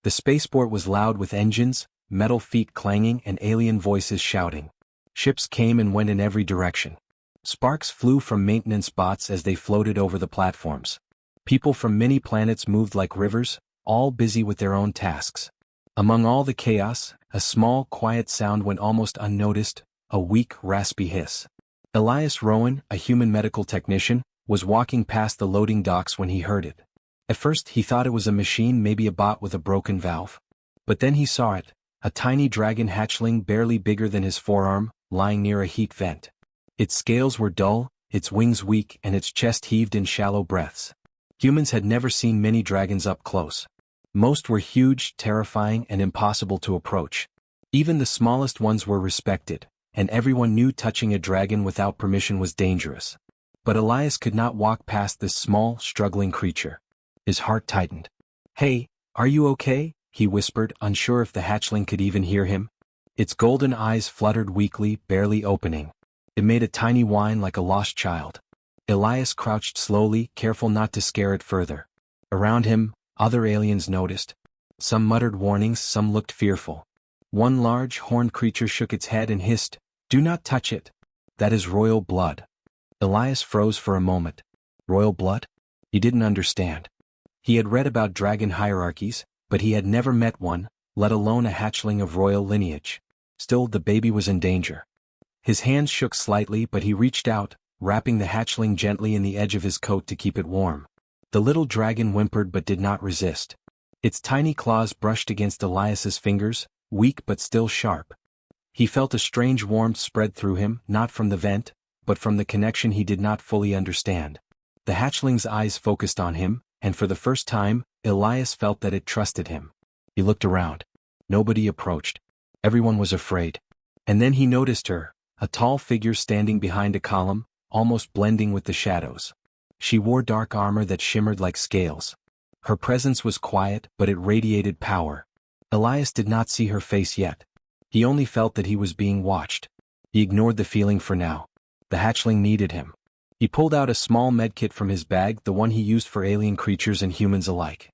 The spaceport was loud with engines, metal feet clanging and alien voices shouting. Ships came and went in every direction. Sparks flew from maintenance bots as they floated over the platforms. People from many planets moved like rivers, all busy with their own tasks. Among all the chaos, a small, quiet sound went almost unnoticed, a weak, raspy hiss. Elias Rowan, a human medical technician, was walking past the loading docks when he heard it. At first he thought it was a machine, maybe a bot with a broken valve. But then he saw it, a tiny dragon hatchling barely bigger than his forearm, lying near a heat vent. Its scales were dull, its wings weak and its chest heaved in shallow breaths. Humans had never seen many dragons up close. Most were huge, terrifying and impossible to approach. Even the smallest ones were respected, and everyone knew touching a dragon without permission was dangerous. But Elias could not walk past this small, struggling creature. His heart tightened. "Hey, are you okay?" he whispered, unsure if the hatchling could even hear him. Its golden eyes fluttered weakly, barely opening. It made a tiny whine like a lost child. Elias crouched slowly, careful not to scare it further. Around him, other aliens noticed. Some muttered warnings, some looked fearful. One large, horned creature shook its head and hissed, "Do not touch it. That is royal blood." Elias froze for a moment. Royal blood? He didn't understand. He had read about dragon hierarchies, but he had never met one, let alone a hatchling of royal lineage. Still, the baby was in danger. His hands shook slightly, but he reached out, wrapping the hatchling gently in the edge of his coat to keep it warm. The little dragon whimpered but did not resist. Its tiny claws brushed against Elias's fingers, weak but still sharp. He felt a strange warmth spread through him, not from the vent, but from the connection he did not fully understand. The hatchling's eyes focused on him, and for the first time, Elias felt that it trusted him. He looked around. Nobody approached. Everyone was afraid. And then he noticed her, a tall figure standing behind a column, almost blending with the shadows. She wore dark armor that shimmered like scales. Her presence was quiet, but it radiated power. Elias did not see her face yet. He only felt that he was being watched. He ignored the feeling for now. The hatchling needed him. He pulled out a small medkit from his bag, the one he used for alien creatures and humans alike.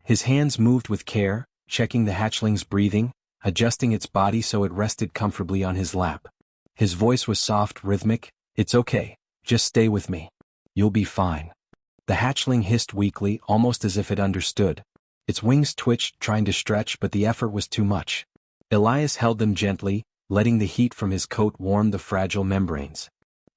His hands moved with care, checking the hatchling's breathing, adjusting its body so it rested comfortably on his lap. His voice was soft, rhythmic. "It's okay. Just stay with me. You'll be fine." The hatchling hissed weakly, almost as if it understood. Its wings twitched, trying to stretch, but the effort was too much. Elias held them gently, letting the heat from his coat warm the fragile membranes.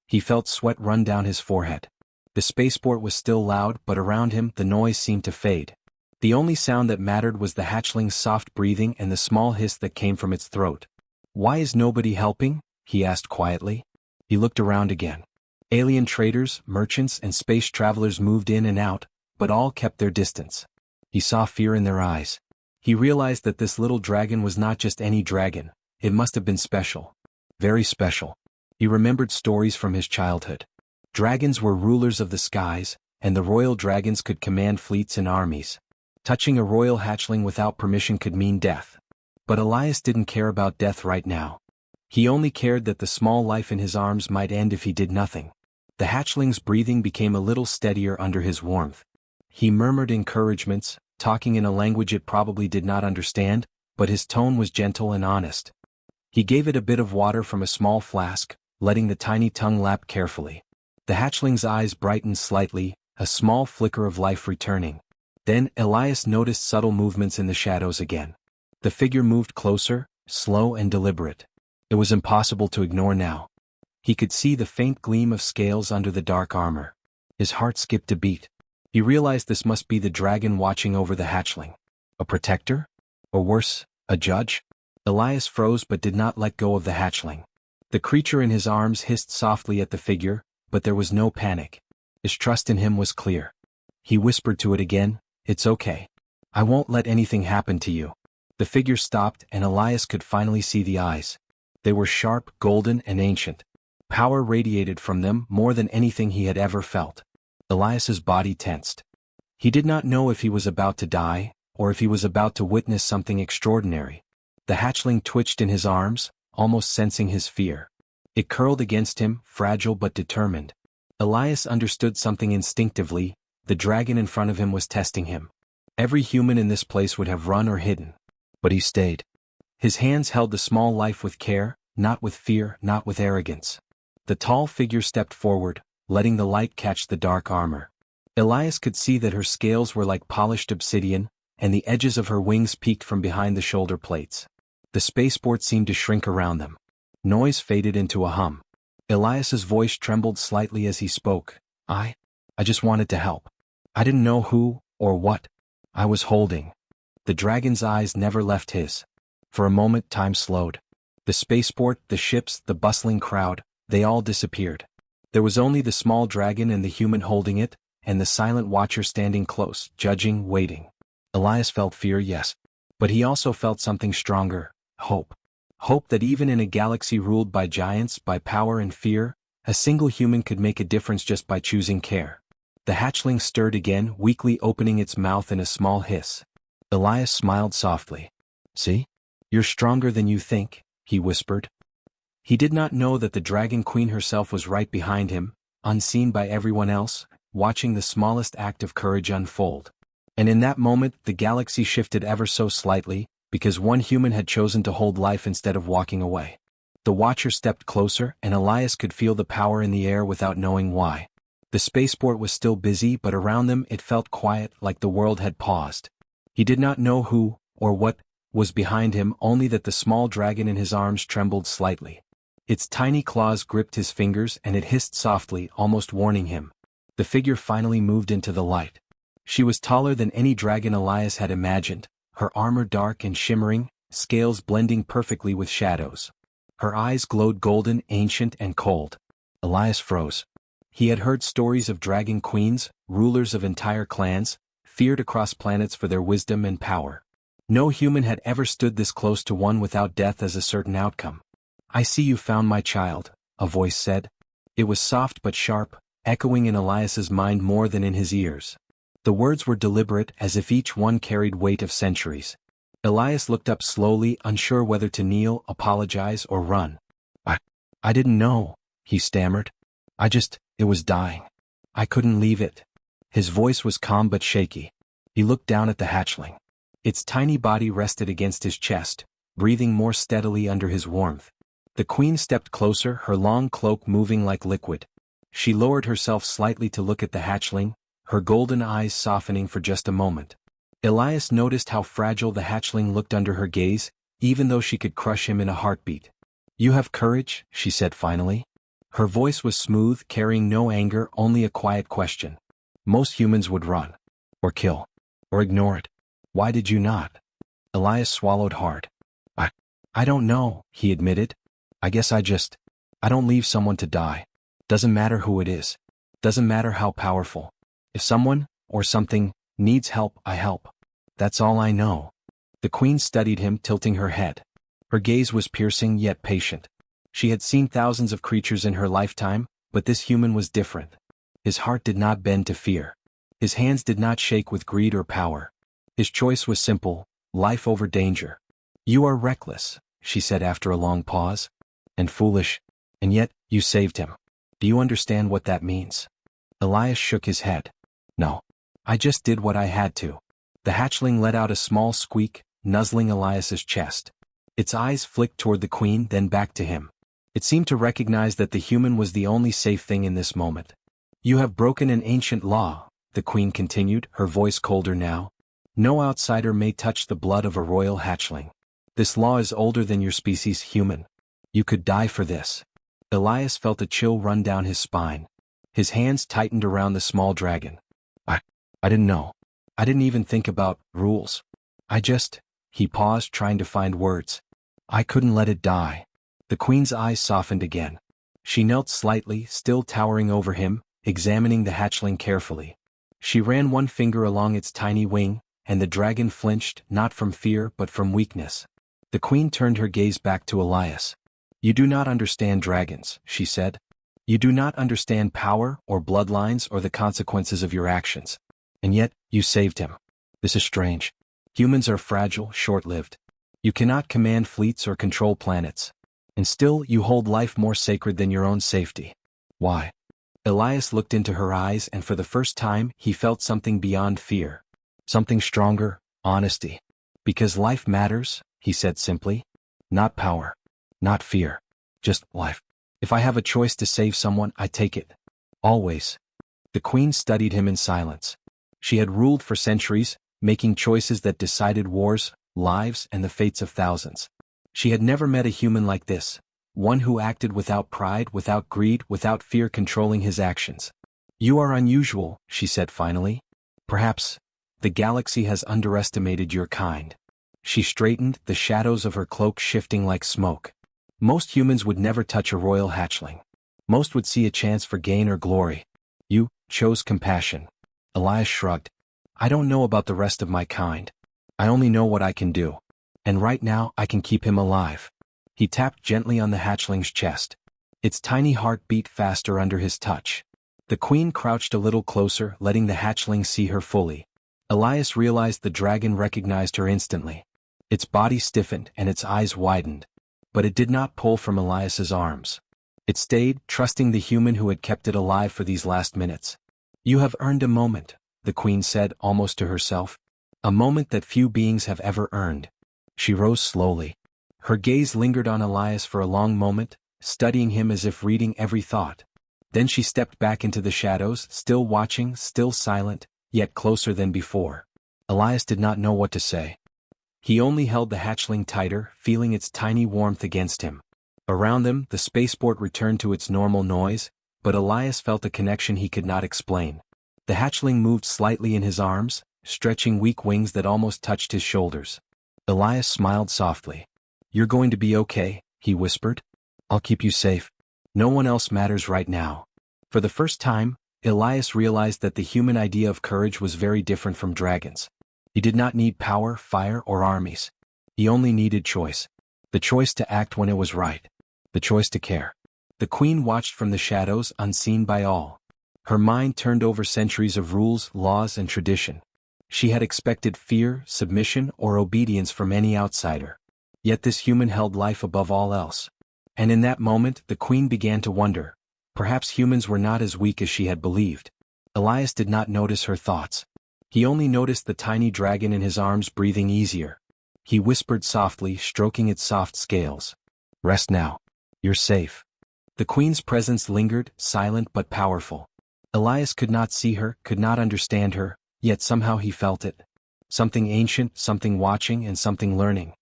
He felt sweat run down his forehead. The spaceport was still loud, but around him the noise seemed to fade. The only sound that mattered was the hatchling's soft breathing and the small hiss that came from its throat. "Why is nobody helping?" he asked quietly. He looked around again. Alien traders, merchants, and space travelers moved in and out, but all kept their distance. He saw fear in their eyes. He realized that this little dragon was not just any dragon. It must have been special. Very special. He remembered stories from his childhood. Dragons were rulers of the skies, and the royal dragons could command fleets and armies. Touching a royal hatchling without permission could mean death. But Elias didn't care about death right now. He only cared that the small life in his arms might end if he did nothing. The hatchling's breathing became a little steadier under his warmth. He murmured encouragements, talking in a language it probably did not understand, but his tone was gentle and honest. He gave it a bit of water from a small flask, letting the tiny tongue lap carefully. The hatchling's eyes brightened slightly, a small flicker of life returning. Then Elias noticed subtle movements in the shadows again. The figure moved closer, slow and deliberate. It was impossible to ignore now. He could see the faint gleam of scales under the dark armor. His heart skipped a beat. He realized this must be the dragon watching over the hatchling. A protector? Or worse, a judge? Elias froze but did not let go of the hatchling. The creature in his arms hissed softly at the figure, but there was no panic. His trust in him was clear. He whispered to it again, "It's okay. I won't let anything happen to you." The figure stopped and Elias could finally see the eyes. They were sharp, golden, and ancient. Power radiated from them more than anything he had ever felt. Elias's body tensed. He did not know if he was about to die, or if he was about to witness something extraordinary. The hatchling twitched in his arms, almost sensing his fear. It curled against him, fragile but determined. Elias understood something instinctively. The dragon in front of him was testing him. Every human in this place would have run or hidden. But he stayed. His hands held the small life with care, not with fear, not with arrogance. The tall figure stepped forward, letting the light catch the dark armor. Elias could see that her scales were like polished obsidian, and the edges of her wings peeked from behind the shoulder plates. The spaceport seemed to shrink around them. Noise faded into a hum. Elias's voice trembled slightly as he spoke. I just wanted to help. I didn't know who, or what. I was holding. The dragon's eyes never left his. For a moment time slowed. The spaceport, the ships, the bustling crowd, they all disappeared. There was only the small dragon and the human holding it, and the silent watcher standing close, judging, waiting. Elias felt fear, yes. But he also felt something stronger, hope. Hope that even in a galaxy ruled by giants, by power and fear, a single human could make a difference just by choosing care. The hatchling stirred again, weakly opening its mouth in a small hiss. Elias smiled softly. See? You're stronger than you think, he whispered. He did not know that the Dragon Queen herself was right behind him, unseen by everyone else, watching the smallest act of courage unfold. And in that moment the galaxy shifted ever so slightly, because one human had chosen to hold life instead of walking away. The watcher stepped closer, and Elias could feel the power in the air without knowing why. The spaceport was still busy, but around them it felt quiet, like the world had paused. He did not know who, or what, was behind him, only that the small dragon in his arms trembled slightly. Its tiny claws gripped his fingers, and it hissed softly, almost warning him. The figure finally moved into the light. She was taller than any dragon Elias had imagined, her armor dark and shimmering, scales blending perfectly with shadows. Her eyes glowed golden, ancient and cold. Elias froze. He had heard stories of dragon queens, rulers of entire clans, feared across planets for their wisdom and power. No human had ever stood this close to one without death as a certain outcome. I see you found my child, a voice said. It was soft but sharp, echoing in Elias's mind more than in his ears. The words were deliberate, as if each one carried weight of centuries. Elias looked up slowly, unsure whether to kneel, apologize, or run. I didn't know, he stammered. It was dying. I couldn't leave it. His voice was calm but shaky. He looked down at the hatchling. Its tiny body rested against his chest, breathing more steadily under his warmth. The queen stepped closer, her long cloak moving like liquid. She lowered herself slightly to look at the hatchling, her golden eyes softening for just a moment. Elias noticed how fragile the hatchling looked under her gaze, even though she could crush him in a heartbeat. You have courage, she said finally. Her voice was smooth, carrying no anger, only a quiet question. Most humans would run. Or kill. Or ignore it. Why did you not? Elias swallowed hard. I don't know, he admitted. I guess I don't leave someone to die. Doesn't matter who it is. Doesn't matter how powerful. If someone, or something, needs help, I help. That's all I know. The queen studied him, tilting her head. Her gaze was piercing yet patient. She had seen thousands of creatures in her lifetime, but this human was different. His heart did not bend to fear. His hands did not shake with greed or power. His choice was simple, life over danger. You are reckless, she said after a long pause. And foolish. And yet, you saved him. Do you understand what that means? Elias shook his head. No. I just did what I had to. The hatchling let out a small squeak, nuzzling Elias's chest. Its eyes flicked toward the queen, then back to him. It seemed to recognize that the human was the only safe thing in this moment. You have broken an ancient law, the queen continued, her voice colder now. No outsider may touch the blood of a royal hatchling. This law is older than your species, human. You could die for this. Elias felt a chill run down his spine. His hands tightened around the small dragon. I didn't know. I didn't even think about rules. He paused, trying to find words. I couldn't let it die. The queen's eyes softened again. She knelt slightly, still towering over him, examining the hatchling carefully. She ran one finger along its tiny wing, and the dragon flinched, not from fear but from weakness. The queen turned her gaze back to Elias. You do not understand dragons, she said. You do not understand power, or bloodlines, or the consequences of your actions. And yet, you saved him. This is strange. Humans are fragile, short-lived. You cannot command fleets or control planets. And still, you hold life more sacred than your own safety. Why? Elias looked into her eyes, and for the first time, he felt something beyond fear. Something stronger, honesty. Because life matters, he said simply. Not power. Not fear. Just life. If I have a choice to save someone, I take it. Always. The queen studied him in silence. She had ruled for centuries, making choices that decided wars, lives, and the fates of thousands. She had never met a human like this, one who acted without pride, without greed, without fear controlling his actions. You are unusual, she said finally. Perhaps the galaxy has underestimated your kind. She straightened, the shadows of her cloak shifting like smoke. Most humans would never touch a royal hatchling. Most would see a chance for gain or glory. You chose compassion. Elias shrugged. I don't know about the rest of my kind. I only know what I can do. And right now I can keep him alive. He tapped gently on the hatchling's chest. Its tiny heart beat faster under his touch. The queen crouched a little closer, letting the hatchling see her fully. Elias realized the dragon recognized her instantly. Its body stiffened and its eyes widened. But it did not pull from Elias's arms. It stayed, trusting the human who had kept it alive for these last minutes. You have earned a moment, the queen said almost to herself. A moment that few beings have ever earned. She rose slowly. Her gaze lingered on Elias for a long moment, studying him as if reading every thought. Then she stepped back into the shadows, still watching, still silent, yet closer than before. Elias did not know what to say. He only held the hatchling tighter, feeling its tiny warmth against him. Around them, the spaceport returned to its normal noise, but Elias felt a connection he could not explain. The hatchling moved slightly in his arms, stretching weak wings that almost touched his shoulders. Elias smiled softly. You're going to be okay, he whispered. I'll keep you safe. No one else matters right now. For the first time, Elias realized that the human idea of courage was very different from dragons. He did not need power, fire, or armies. He only needed choice. The choice to act when it was right. The choice to care. The queen watched from the shadows, unseen by all. Her mind turned over centuries of rules, laws, and tradition. She had expected fear, submission, or obedience from any outsider. Yet this human held life above all else. And in that moment, the queen began to wonder. Perhaps humans were not as weak as she had believed. Elias did not notice her thoughts. He only noticed the tiny dragon in his arms breathing easier. He whispered softly, stroking its soft scales. Rest now. You're safe. The queen's presence lingered, silent but powerful. Elias could not see her, could not understand her, yet somehow he felt it. Something ancient, something watching, and something learning.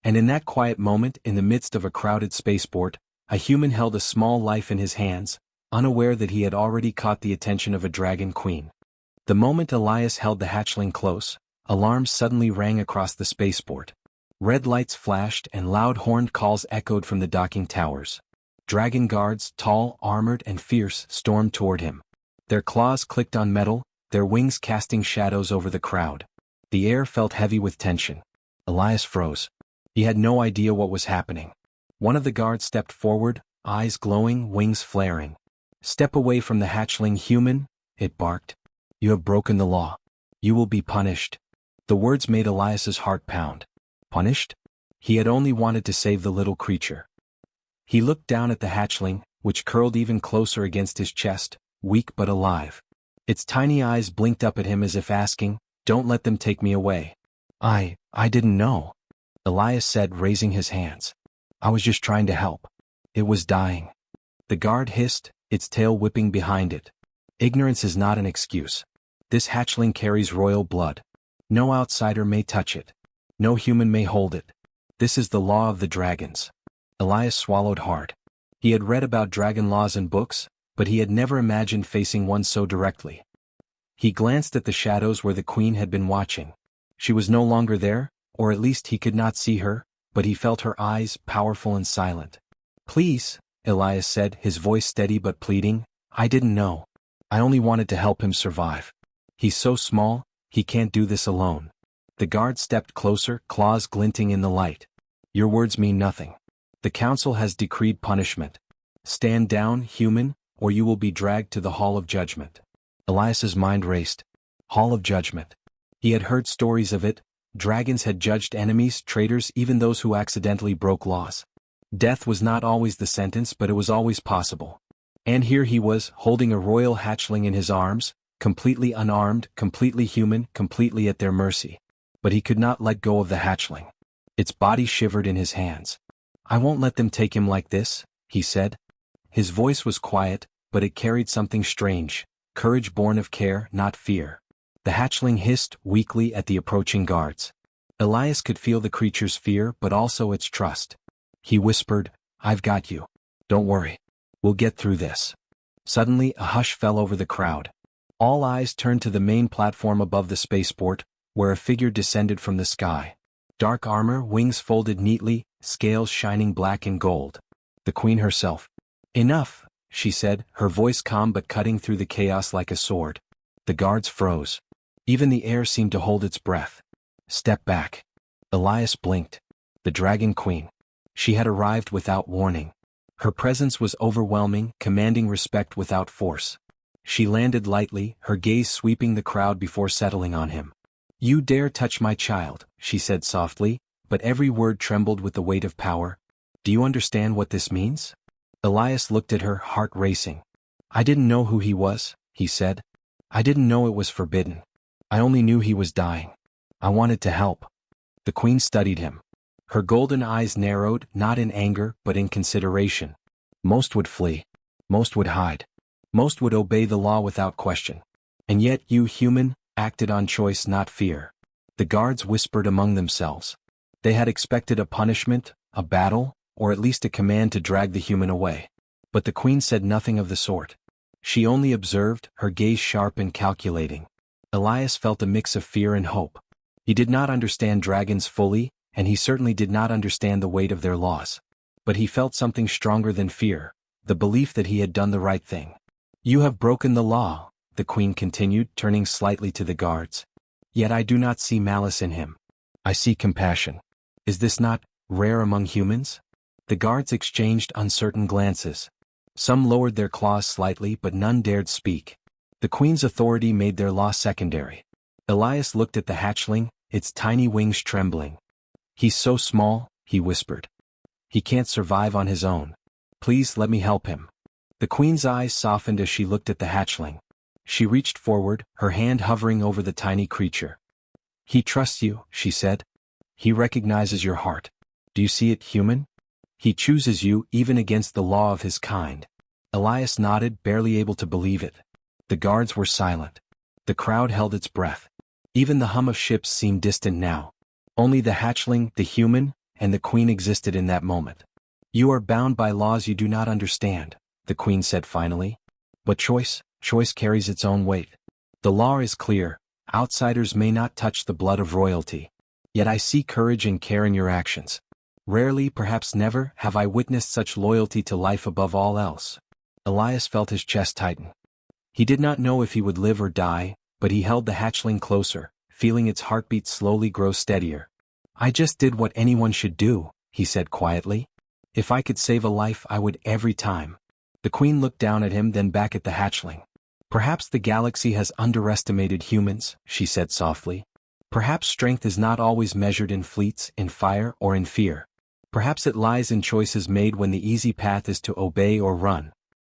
And in that quiet moment, in the midst of a crowded spaceport, a human held a small life in his hands, unaware that he had already caught the attention of a dragon queen. The moment Elias held the hatchling close, alarms suddenly rang across the spaceport. Red lights flashed and loud horned calls echoed from the docking towers. Dragon guards, tall, armored, and fierce, stormed toward him. Their claws clicked on metal, their wings casting shadows over the crowd. The air felt heavy with tension. Elias froze. He had no idea what was happening. One of the guards stepped forward, eyes glowing, wings flaring. Step away from the hatchling, human, it barked. You have broken the law. You will be punished. The words made Elias's heart pound. Punished? He had only wanted to save the little creature. He looked down at the hatchling, which curled even closer against his chest, weak but alive. Its tiny eyes blinked up at him as if asking, Don't let them take me away. I didn't know. Elias said, raising his hands. I was just trying to help. It was dying. The guard hissed, its tail whipping behind it. Ignorance is not an excuse. This hatchling carries royal blood. No outsider may touch it. No human may hold it. This is the law of the dragons. Elias swallowed hard. He had read about dragon laws in books, but he had never imagined facing one so directly. He glanced at the shadows where the queen had been watching. She was no longer there, or at least he could not see her, but he felt her eyes, powerful and silent. Please, Elias said, his voice steady but pleading, I didn't know. I only wanted to help him survive. He's so small, he can't do this alone. The guard stepped closer, claws glinting in the light. Your words mean nothing. The council has decreed punishment. Stand down, human, or you will be dragged to the Hall of Judgment. Elias's mind raced. Hall of Judgment. He had heard stories of it. Dragons had judged enemies, traitors, even those who accidentally broke laws. Death was not always the sentence, but it was always possible. And here he was, holding a royal hatchling in his arms, completely unarmed, completely human, completely at their mercy. But he could not let go of the hatchling. Its body shivered in his hands. "I won't let them take him like this," he said. His voice was quiet, but it carried something strange, courage born of care, not fear. The hatchling hissed weakly at the approaching guards. Elias could feel the creature's fear but also its trust. He whispered, "I've got you. Don't worry. We'll get through this." Suddenly a hush fell over the crowd. All eyes turned to the main platform above the spaceport, where a figure descended from the sky. Dark armor, wings folded neatly, scales shining black and gold. The Queen herself. "Enough," she said, her voice calm but cutting through the chaos like a sword. The guards froze. Even the air seemed to hold its breath. "Step back." Elias blinked. The Dragon Queen. She had arrived without warning. Her presence was overwhelming, commanding respect without force. She landed lightly, her gaze sweeping the crowd before settling on him. "You dare touch my child," she said softly, but every word trembled with the weight of power. "Do you understand what this means?" Elias looked at her, heart racing. "I didn't know who he was," he said. "I didn't know it was forbidden. I only knew he was dying. I wanted to help." The Queen studied him. Her golden eyes narrowed, not in anger but in consideration. Most would flee. Most would hide. Most would obey the law without question. And yet you, human, acted on choice, not fear. The guards whispered among themselves. They had expected a punishment, a battle, or at least a command to drag the human away. But the Queen said nothing of the sort. She only observed, her gaze sharp and calculating. Elias felt a mix of fear and hope. He did not understand dragons fully, and he certainly did not understand the weight of their laws. But he felt something stronger than fear, the belief that he had done the right thing. "You have broken the law," the Queen continued, turning slightly to the guards. "Yet I do not see malice in him. I see compassion. Is this not rare among humans?" The guards exchanged uncertain glances. Some lowered their claws slightly but none dared speak. The Queen's authority made their law secondary. Elias looked at the hatchling, its tiny wings trembling. "He's so small," he whispered. "He can't survive on his own. Please let me help him." The Queen's eyes softened as she looked at the hatchling. She reached forward, her hand hovering over the tiny creature. "He trusts you," she said. "He recognizes your heart. Do you see it, human? He chooses you even against the law of his kind." Elias nodded, barely able to believe it. The guards were silent. The crowd held its breath. Even the hum of ships seemed distant now. Only the hatchling, the human, and the Queen existed in that moment. "You are bound by laws you do not understand," the Queen said finally. "But choice carries its own weight. The law is clear, outsiders may not touch the blood of royalty. Yet I see courage and care in your actions. Rarely, perhaps never, have I witnessed such loyalty to life above all else." Elias felt his chest tighten. He did not know if he would live or die, but he held the hatchling closer, feeling its heartbeat slowly grow steadier. "I just did what anyone should do," he said quietly. "If I could save a life, I would every time." The Queen looked down at him, then back at the hatchling. "Perhaps the galaxy has underestimated humans," she said softly. "Perhaps strength is not always measured in fleets, in fire, or in fear. Perhaps it lies in choices made when the easy path is to obey or run."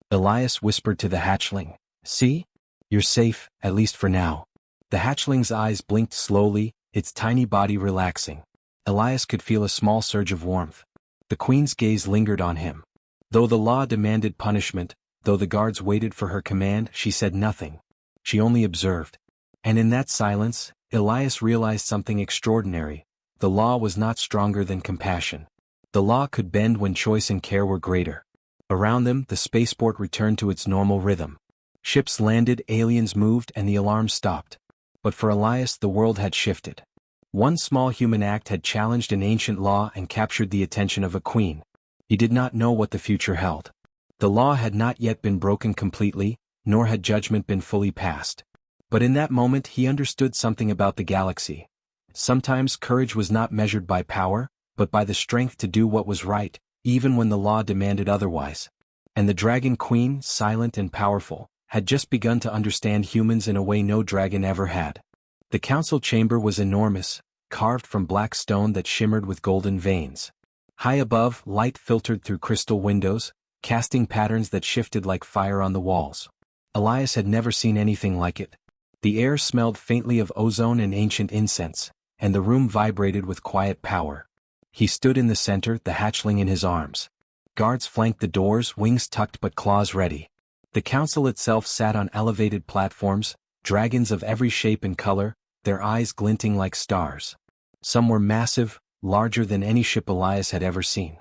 Elias whispered to the hatchling, "See? You're safe, at least for now." The hatchling's eyes blinked slowly, its tiny body relaxing. Elias could feel a small surge of warmth. The Queen's gaze lingered on him. Though the law demanded punishment, though the guards waited for her command, she said nothing. She only observed. And in that silence, Elias realized something extraordinary. The law was not stronger than compassion. The law could bend when choice and care were greater. Around them, the spaceport returned to its normal rhythm. Ships landed, aliens moved, and the alarm stopped. But for Elias, the world had shifted. One small human act had challenged an ancient law and captured the attention of a queen. He did not know what the future held. The law had not yet been broken completely, nor had judgment been fully passed. But in that moment he understood something about the galaxy. Sometimes courage was not measured by power, but by the strength to do what was right, even when the law demanded otherwise. And the Dragon Queen, silent and powerful, had just begun to understand humans in a way no dragon ever had. The council chamber was enormous, carved from black stone that shimmered with golden veins. High above, light filtered through crystal windows, casting patterns that shifted like fire on the walls. Elias had never seen anything like it. The air smelled faintly of ozone and ancient incense, and the room vibrated with quiet power. He stood in the center, the hatchling in his arms. Guards flanked the doors, wings tucked but claws ready. The council itself sat on elevated platforms, dragons of every shape and color, their eyes glinting like stars. Some were massive, larger than any ship Elias had ever seen.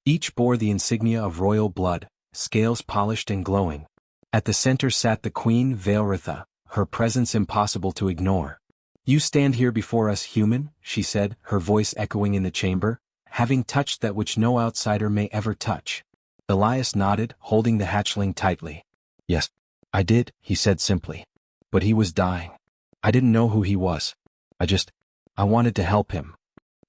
Each bore the insignia of royal blood, scales polished and glowing. At the center sat the Queen Veilritha, her presence impossible to ignore. "You stand here before us, human," she said, her voice echoing in the chamber, "having touched that which no outsider may ever touch." Elias nodded, holding the hatchling tightly. "Yes, I did," he said simply. "But he was dying. I didn't know who he was. I wanted to help him."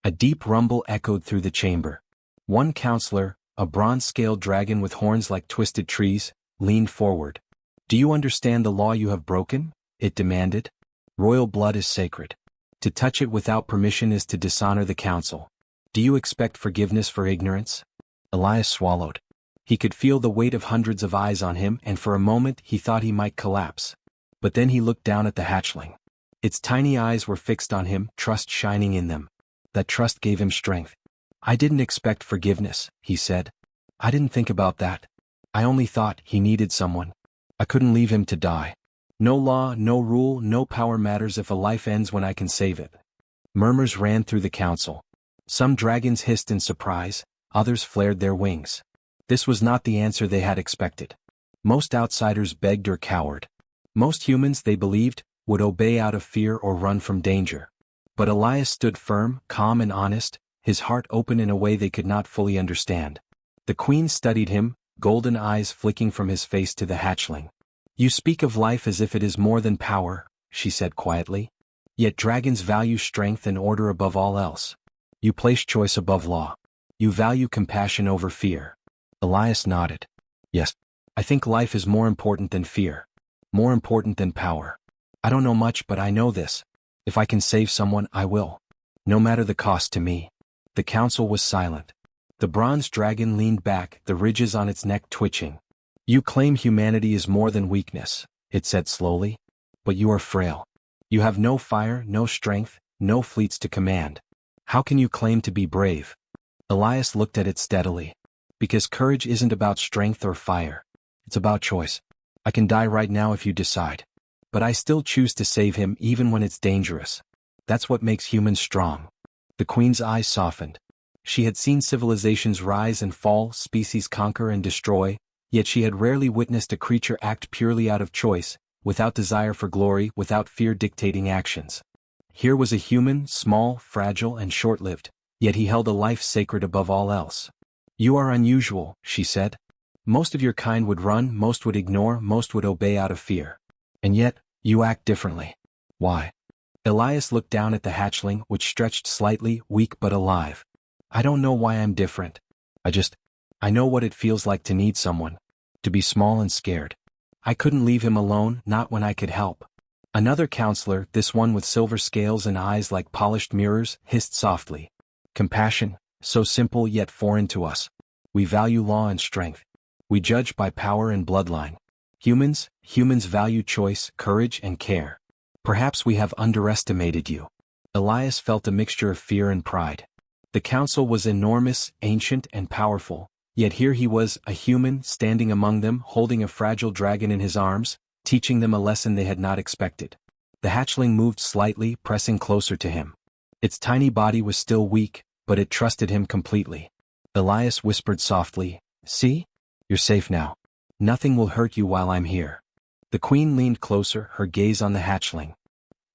A deep rumble echoed through the chamber. One counselor, a bronze-scaled dragon with horns like twisted trees, leaned forward. "Do you understand the law you have broken?" it demanded. "Royal blood is sacred. To touch it without permission is to dishonor the council. Do you expect forgiveness for ignorance?" Elias swallowed. He could feel the weight of hundreds of eyes on him, and for a moment he thought he might collapse. But then he looked down at the hatchling. Its tiny eyes were fixed on him, trust shining in them. That trust gave him strength. "I didn't expect forgiveness," he said. "I didn't think about that. I only thought he needed someone. I couldn't leave him to die. No law, no rule, no power matters if a life ends when I can save it." Murmurs ran through the council. Some dragons hissed in surprise, others flared their wings. This was not the answer they had expected. Most outsiders begged or cowered. Most humans, they believed, would obey out of fear or run from danger. But Elias stood firm, calm and honest, his heart open in a way they could not fully understand. The queen studied him, golden eyes flicking from his face to the hatchling. "You speak of life as if it is more than power," she said quietly. "Yet dragons value strength and order above all else. You place choice above law. You value compassion over fear." Elias nodded. "Yes, I think life is more important than fear. More important than power. I don't know much, but I know this. If I can save someone, I will. No matter the cost to me." The council was silent. The bronze dragon leaned back, the ridges on its neck twitching. "You claim humanity is more than weakness," it said slowly. "But you are frail. You have no fire, no strength, no fleets to command. How can you claim to be brave?" Elias looked at it steadily. "Because courage isn't about strength or fire. It's about choice. I can die right now if you decide. But I still choose to save him even when it's dangerous. That's what makes humans strong." The queen's eyes softened. She had seen civilizations rise and fall, species conquer and destroy, yet she had rarely witnessed a creature act purely out of choice, without desire for glory, without fear dictating actions. Here was a human, small, fragile, and short-lived, yet he held a life sacred above all else. "You are unusual," she said. "Most of your kind would run, most would ignore, most would obey out of fear. And yet, you act differently. Why?" Elias looked down at the hatchling, which stretched slightly, weak but alive. "I don't know why I'm different. I know what it feels like to need someone. To be small and scared. I couldn't leave him alone, not when I could help." Another counselor, this one with silver scales and eyes like polished mirrors, hissed softly. "Compassion, so simple yet foreign to us. We value law and strength. We judge by power and bloodline. Humans value choice, courage, and care. Perhaps we have underestimated you." Elias felt a mixture of fear and pride. The council was enormous, ancient, and powerful, yet here he was, a human, standing among them, holding a fragile dragon in his arms, teaching them a lesson they had not expected. The hatchling moved slightly, pressing closer to him. Its tiny body was still weak, but it trusted him completely. Elias whispered softly, "See? You're safe now. Nothing will hurt you while I'm here." The queen leaned closer, her gaze on the hatchling.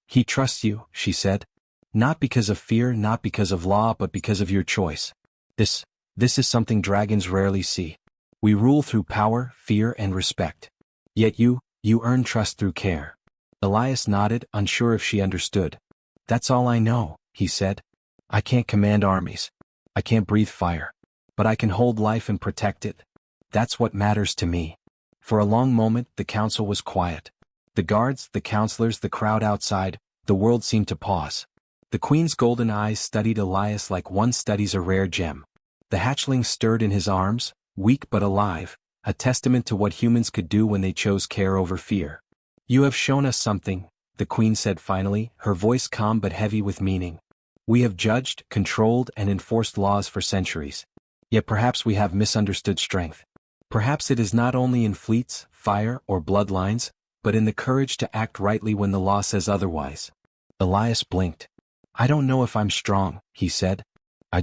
"He trusts you," she said. "Not because of fear, not because of law, but because of your choice. This is something dragons rarely see. We rule through power, fear, and respect. Yet you earn trust through care." Elias nodded, unsure if she understood. "That's all I know," he said. "I can't command armies. I can't breathe fire. But I can hold life and protect it. That's what matters to me." For a long moment, the council was quiet. The guards, the counselors, the crowd outside, the world seemed to pause. The queen's golden eyes studied Elias like one studies a rare gem. The hatchling stirred in his arms, weak but alive, a testament to what humans could do when they chose care over fear. "You have shown us something," the Queen said finally, her voice calm but heavy with meaning. "We have judged, controlled, and enforced laws for centuries. Yet perhaps we have misunderstood strength. Perhaps it is not only in fleets, fire, or bloodlines, but in the courage to act rightly when the law says otherwise." Elias blinked. "I don't know if I'm strong," he said. I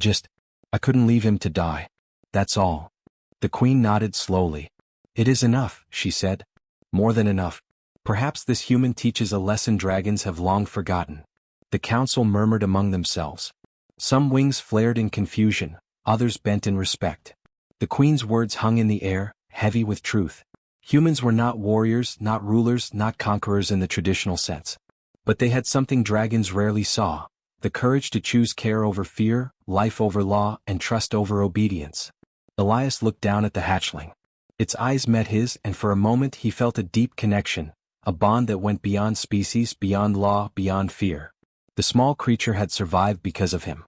couldn't leave him to die. That's all." The Queen nodded slowly. "It is enough," she said. "More than enough. Perhaps this human teaches a lesson dragons have long forgotten." The council murmured among themselves. Some wings flared in confusion, others bent in respect. The Queen's words hung in the air, heavy with truth. Humans were not warriors, not rulers, not conquerors in the traditional sense. But they had something dragons rarely saw: the courage to choose care over fear, life over law, and trust over obedience. Elias looked down at the hatchling. Its eyes met his, and for a moment he felt a deep connection, a bond that went beyond species, beyond law, beyond fear. The small creature had survived because of him.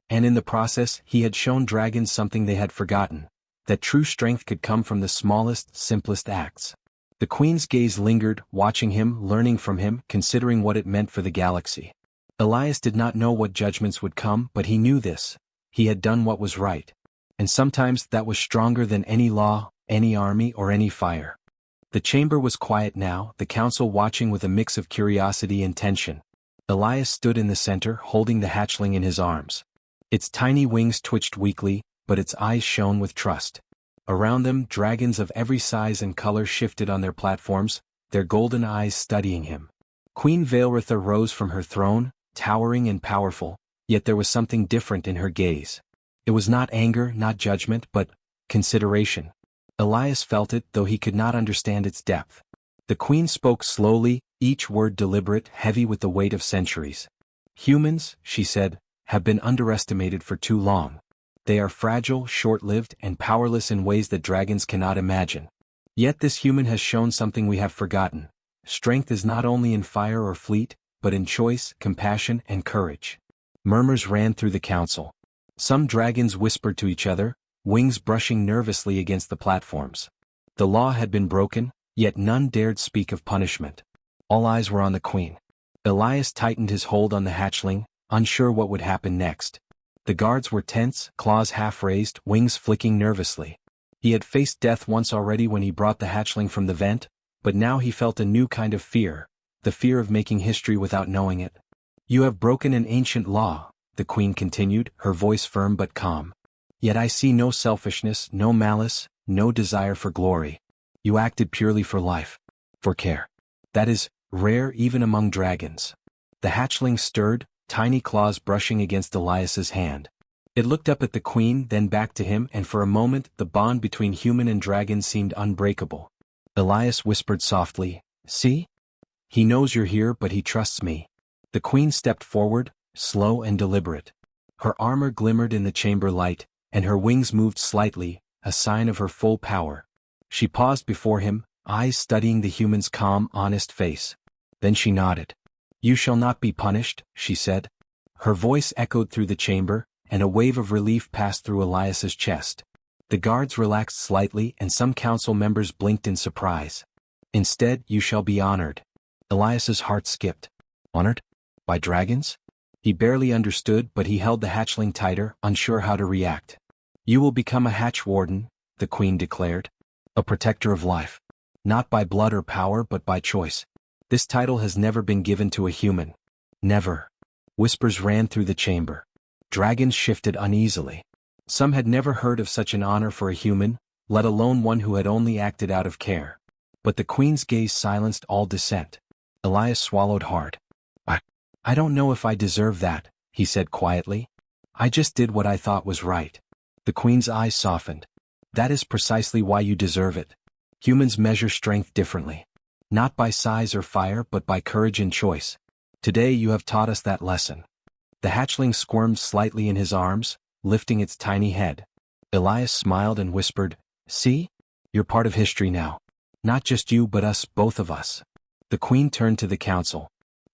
And in the process, he had shown dragons something they had forgotten: that true strength could come from the smallest, simplest acts. The Queen's gaze lingered, watching him, learning from him, considering what it meant for the galaxy. Elias did not know what judgments would come, but he knew this: he had done what was right. And sometimes that was stronger than any law, any army, or any fire. The chamber was quiet now, the council watching with a mix of curiosity and tension. Elias stood in the center, holding the hatchling in his arms. Its tiny wings twitched weakly, but its eyes shone with trust. Around them, dragons of every size and color shifted on their platforms, their golden eyes studying him. Queen Vaelritha rose from her throne, towering and powerful, yet there was something different in her gaze. It was not anger, not judgment, but consideration. Elias felt it, though he could not understand its depth. The Queen spoke slowly, each word deliberate, heavy with the weight of centuries. "Humans," she said, "have been underestimated for too long. They are fragile, short-lived, and powerless in ways that dragons cannot imagine. Yet this human has shown something we have forgotten. Strength is not only in fire or fleet, but in choice, compassion, and courage." Murmurs ran through the council. Some dragons whispered to each other, wings brushing nervously against the platforms. The law had been broken, yet none dared speak of punishment. All eyes were on the Queen. Elias tightened his hold on the hatchling, unsure what would happen next. The guards were tense, claws half-raised, wings flicking nervously. He had faced death once already when he brought the hatchling from the vent, but now he felt a new kind of fear, the fear of making history without knowing it. "You have broken an ancient law," the Queen continued, her voice firm but calm. "Yet I see no selfishness, no malice, no desire for glory. You acted purely for life, for care. That is rare even among dragons." The hatchling stirred, tiny claws brushing against Elias's hand. It looked up at the Queen, then back to him, and for a moment the bond between human and dragon seemed unbreakable. Elias whispered softly, "See? He knows you're here, but he trusts me." The Queen stepped forward, slow and deliberate. Her armor glimmered in the chamber light, and her wings moved slightly, a sign of her full power. She paused before him, eyes studying the human's calm, honest face. Then she nodded. "You shall not be punished," she said. Her voice echoed through the chamber, and a wave of relief passed through Elias's chest. The guards relaxed slightly, and some council members blinked in surprise. "Instead, you shall be honored." Elias's heart skipped. Honored? By dragons? He barely understood, but he held the hatchling tighter, unsure how to react. "You will become a hatch warden," the Queen declared. "A protector of life. Not by blood or power, but by choice. This title has never been given to a human. Never." Whispers ran through the chamber. Dragons shifted uneasily. Some had never heard of such an honor for a human, let alone one who had only acted out of care. But the Queen's gaze silenced all dissent. Elias swallowed hard. I don't know if I deserve that," he said quietly. "I just did what I thought was right." The Queen's eyes softened. "That is precisely why you deserve it. Humans measure strength differently. Not by size or fire, but by courage and choice. Today you have taught us that lesson." The hatchling squirmed slightly in his arms, lifting its tiny head. Elias smiled and whispered, "See? You're part of history now. Not just you, but us, both of us." The Queen turned to the council.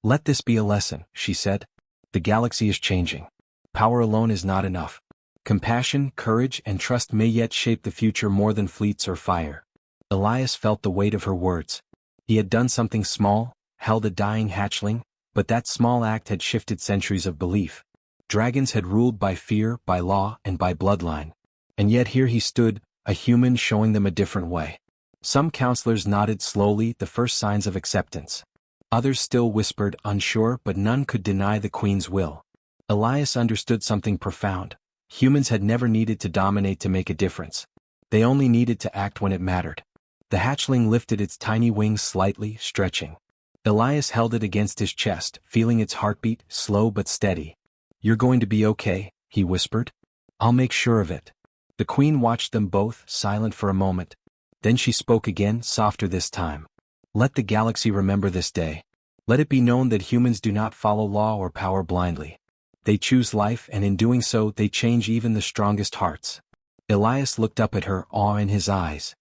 "Let this be a lesson," she said. "The galaxy is changing. Power alone is not enough. Compassion, courage, and trust may yet shape the future more than fleets or fire." Elias felt the weight of her words. He had done something small, held a dying hatchling, but that small act had shifted centuries of belief. Dragons had ruled by fear, by law, and by bloodline. And yet here he stood, a human showing them a different way. Some counselors nodded slowly, the first signs of acceptance. Others still whispered, unsure, but none could deny the Queen's will. Elias understood something profound. Humans had never needed to dominate to make a difference. They only needed to act when it mattered. The hatchling lifted its tiny wings slightly, stretching. Elias held it against his chest, feeling its heartbeat, slow but steady. "You're going to be okay," he whispered. "I'll make sure of it." The Queen watched them both, silent for a moment. Then she spoke again, softer this time. "Let the galaxy remember this day. Let it be known that humans do not follow law or power blindly. They choose life, and in doing so they change even the strongest hearts." Elias looked up at her, awe in his eyes.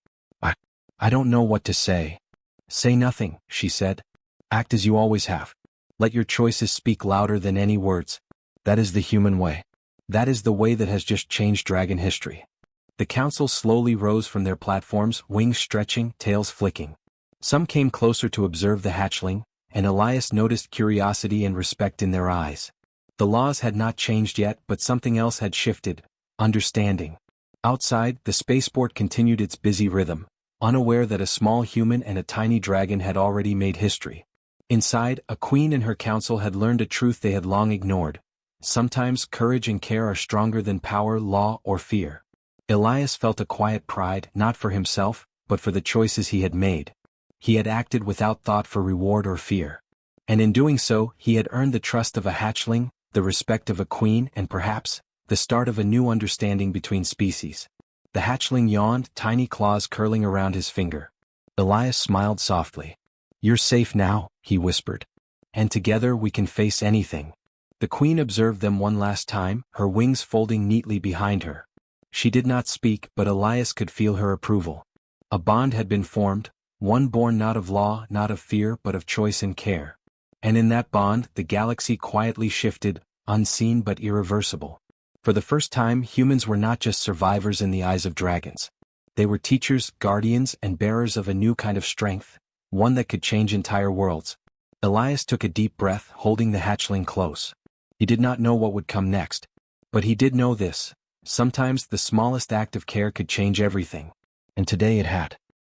I don't know what to say." "Say nothing," she said. "Act as you always have. Let your choices speak louder than any words. That is the human way. That is the way that has just changed dragon history." The council slowly rose from their platforms, wings stretching, tails flicking. Some came closer to observe the hatchling, and Elias noticed curiosity and respect in their eyes. The laws had not changed yet, but something else had shifted: understanding. Outside, the spaceport continued its busy rhythm, unaware that a small human and a tiny dragon had already made history. Inside, a queen and her council had learned a truth they had long ignored. Sometimes courage and care are stronger than power, law, or fear. Elias felt a quiet pride, not for himself, but for the choices he had made. He had acted without thought for reward or fear. And in doing so, he had earned the trust of a hatchling, the respect of a queen, and perhaps, the start of a new understanding between species. The hatchling yawned, tiny claws curling around his finger. Elias smiled softly. "You're safe now," he whispered. "And together we can face anything." The Queen observed them one last time, her wings folding neatly behind her. She did not speak, but Elias could feel her approval. A bond had been formed, one born not of law, not of fear, but of choice and care. And in that bond, the galaxy quietly shifted, unseen but irreversible. For the first time, humans were not just survivors in the eyes of dragons. They were teachers, guardians, and bearers of a new kind of strength, one that could change entire worlds. Elias took a deep breath, holding the hatchling close. He did not know what would come next. But he did know this: sometimes the smallest act of care could change everything. And today it had.